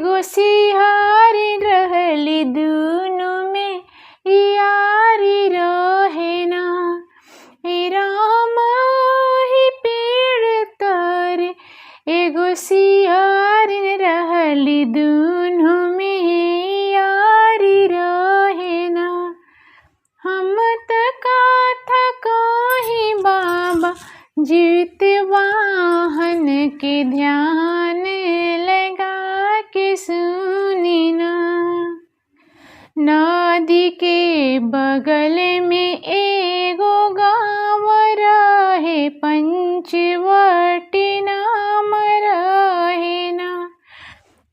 एगो सिहारी रहली दुनु में यारी रहे ना। हे राम ही पेड़ तरे एगो सिहारी रहली दुनु में यारी रहे ना। हम त कथा कही बाबा जीत वाहन के ध्यान लगा के सुनी ना। नदी के बगल में एगो गाँव रहे पंचवटी नाम रहे ना।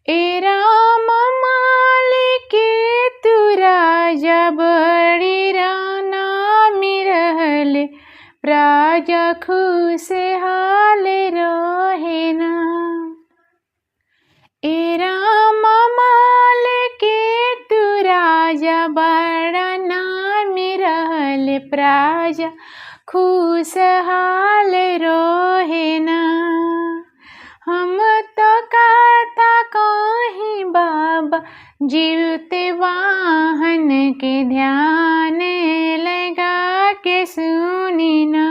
ए राम माल के तू राजा बड़ी राना में रहले प्रजा खुशहाल रहे ना। ए राम माल के तू राजा बड़ा नाम रहले प्रजा खुशहाल रहे ना। हम तो कथा कही बाबा जीवते वाहन के ध्यान लगा के सुनी ना।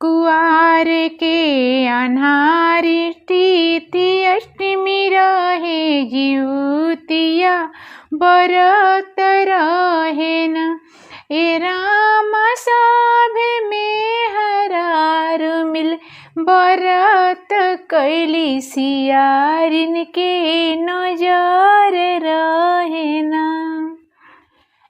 कुआर के अन्हारी तिथि अष्टमी रहे जिउतिया बरत रहे ना। ए राम सभे में हरार मिल बरत कैली सियारिन के नजर रहे ना।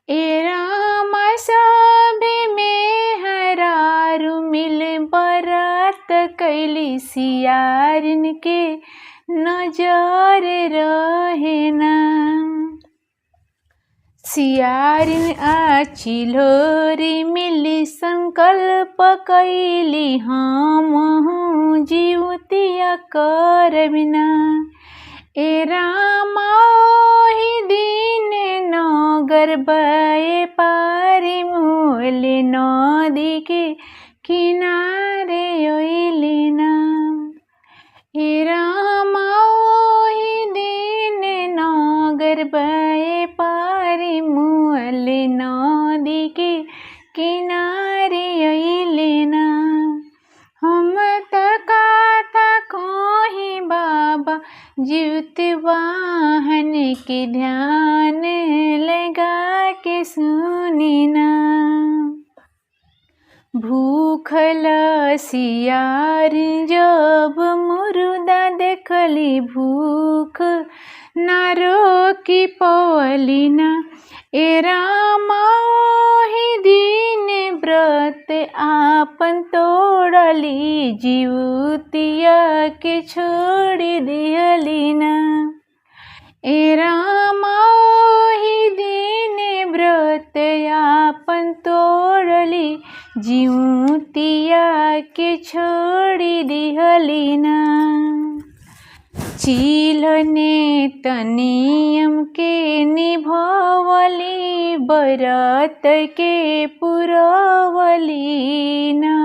ए राम सभे में हरार मिल बरत कैली सियारिन के नजर रहे ना। सियारिन चिल्होरी मिली संकल्प कैली हम जीवतिया करबिना। ए राम ओहि दिन नगर बये पारी मोले नदी के किनारे अइली ना। हे राम ओहि दिन नगर बये पारी मोले नदी के किनारे अइली ना। हम त कथा कही बाबा जीवत वाहन के ध्यान लगा के सुनी ना। भूखल सियार जब मुर्दा देखली भूख ना रोकी पवली ना। ए राम ओहि दिन व्रत आपन तोड़ली जीवतिया के छोड़ दिहली ना। ए राम ओहि दिन व्रत आपन तोड़ली जीवतिया के छोड़ दिहली ना। चिलने तनियम के निभवली बरत के पुरवली ना।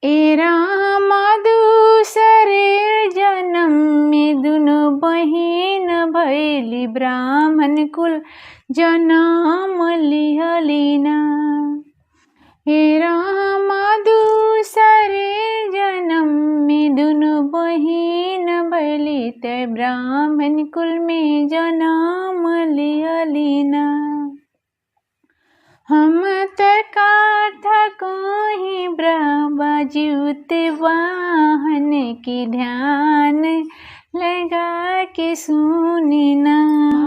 ए राम दूसरे जन्म में दुनो बहिन भैली ब्राह्मण कुल जन्म लिहली ना। हे राम दूसरे जन्म में दुनो बहिन भैली ते ब्राह्मण कुल में जन्म लिहली ना। हम त कथा कही बाबा जीवत वाहन के ध्यान लगा के सुनी ना।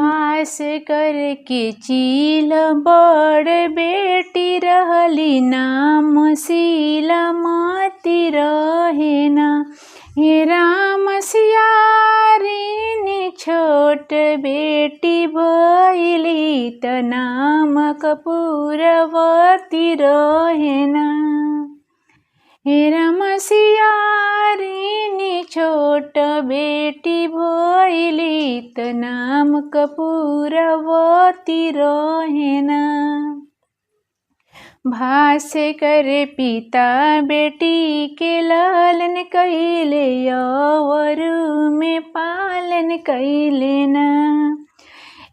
आस करके चील बड़ बेटी रहली नाम शीलामती रहे ना। हे राम सियारिन छोट बेटी भइली त नाम कपूरवती रहे ना। हे राम सियारिन छोट बेटी भइली त नाम कपूरवती रहे ना। भास कर पिता बेटी के लालन कैले और में पालन कैलेन।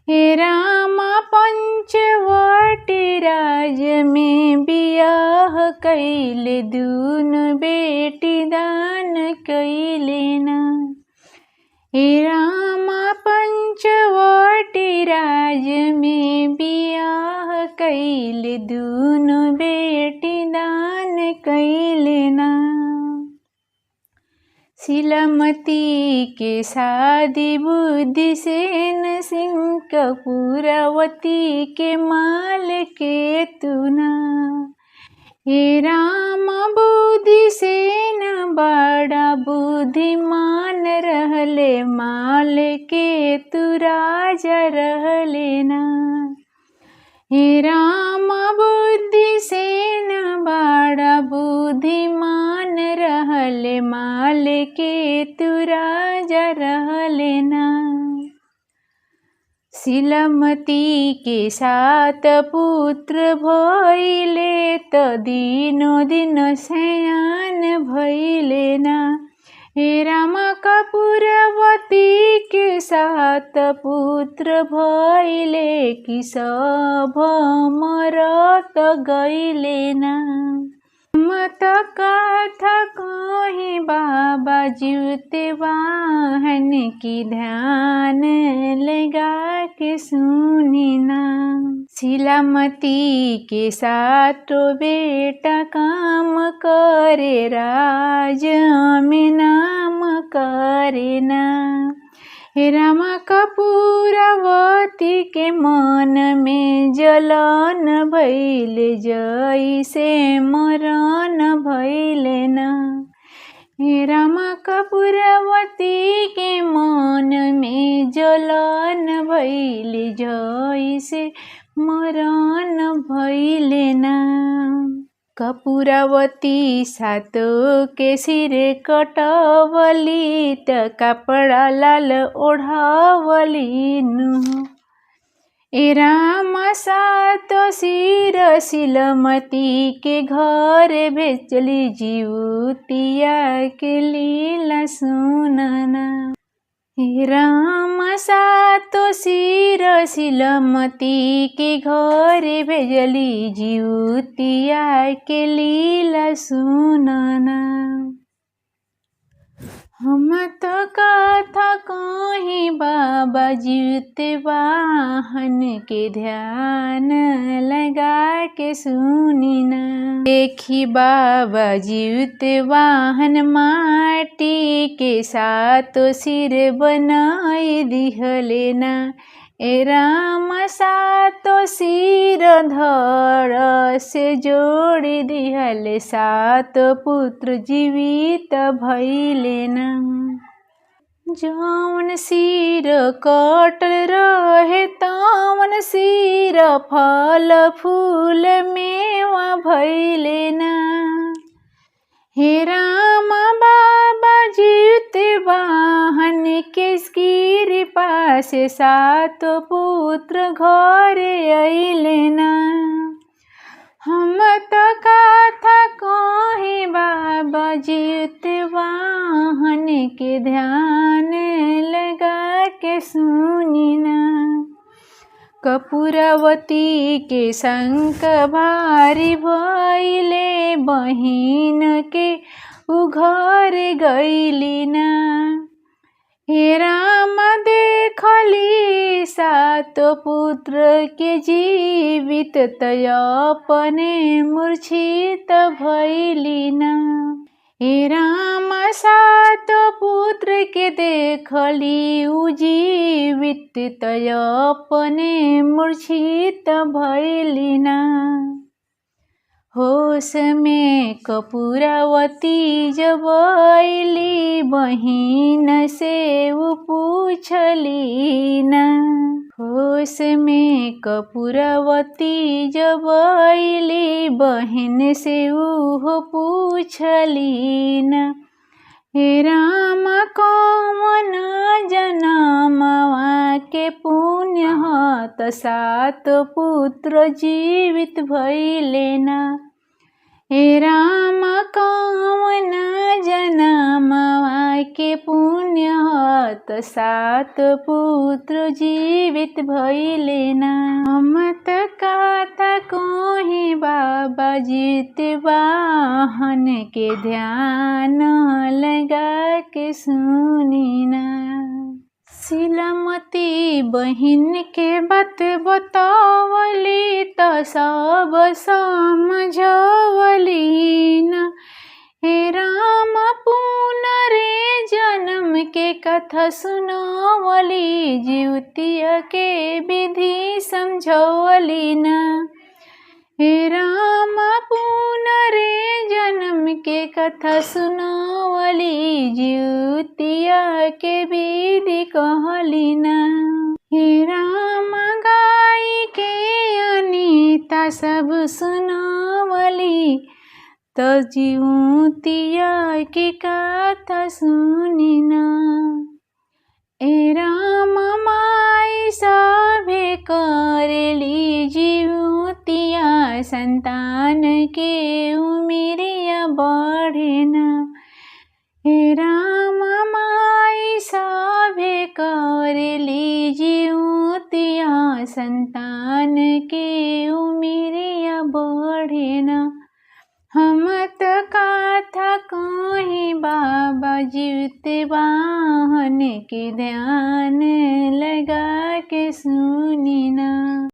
हे राम पंचवटी राज में बियाह कैले, दुनु बेटी दान कैलेन। हे राम पंचवटी राज में बियाह कैले, दुनु बेटी दान कैलेन। शिलामती के शादी बुद्धिसेन सिंह कपूरावती के माल के तुना। हे राम बुद्धिसेन बड़ा बुद्धिमान रहले, माल के तू राजा रहले ना। हे राम बुद्धिसेन बड़ा बुद्धिमान रहले, माल के तू राजा रहले ना। शिलामती के 7 पुत्र भइले, त दिनो दिन सयान भइले ना। हे राम कपूरावती के 7 पुत्र भइले, कि सब मरत गइले ना। मत कथा कहीं बाबा जीवते वाहन की, ध्यान लगा के सुनी ना। शिलामती के 7 बेटा काम करे, राज में नाम करे ना। हे राम कपूरावती के मन में जलन भइले, जैसे मरण भइले ना। हे राम कपूरावती के मन में जलन भइले, जैसे मरण भइले ना। कपूरावती 7 के सिर कटवली, त कपड़ा लाल ओढ़ावली नु। हे राम 7 सिर शिलामती के घर भेजली, जीवतिया के लीला सुनना। हे राम 7 सिर शिलामती के घर भेजली, जीवतिया के लीला सुनना। हम तो कथा कहीं बाबा जीवते वाहन के, ध्यान लगा के सुनी ना। देखी बाबा जीवते वाहन माटी के 7 सिर बनाई दिहले ना। हे राम 7 सिर धड़ से जोड़ी दिहले, 7 पुत्र जीवित भइले ना। जौन सिर कटल रहे, तौन सिर फल फूल मेवा भइले ना। हे राम बाबा जीवते वाहन के कृपा से 7 पुत्र घरे अइले ना। हम तो कथा कहीं बाबा जीवते वाहन के, ध्यान लगा के सुनी ना। कपूरावती के शंख भारी भइले, बहिन के उ घर गइली ना। हे राम देखली 7 पुत्र के जीवित, त अपने मूर्छित भइली ना। हे राम 7 पुत्र के देखली उ जीवित, त अपने मूर्छित भइली ना। होश में कपूरावती जब अइली, बहिन से उ पूछली ना। होश में कपूरावती जब अइली, बहिन से उ पूछली ना। हे राम कौन जनमवा के पुण्य त 7 पुत्र जीवित भइले ना। हे राम कौन जनमवा के पुण्य हत 7 पुत्र जीवित भइले ना। हम त कथा कोही बाबा जितवाहन के ध्यान लगा के सुनिना। शिलामती बहिन के बात बतावली त सब समझवली न। हे राम पुनरे जन्म के कथा सुनावली जीवतिया के विधि समझवली न। हे राम पुनरे जन्म के कथा सुनावली जीवतिया के विधि कहली न। हे राम गाई के अनीता सब सुनावली त जीवतिया की कथा सुनिना। हे राम माई सभे करेली जीवतिया संतान के उमिरिया बढ़ेना। हे राम माई सभे करेली जीवतिया संतान के उमिरिया बढ़ेना। हम त कथा कही बाबा जितवाहन के ध्यान लगा के सुनिना।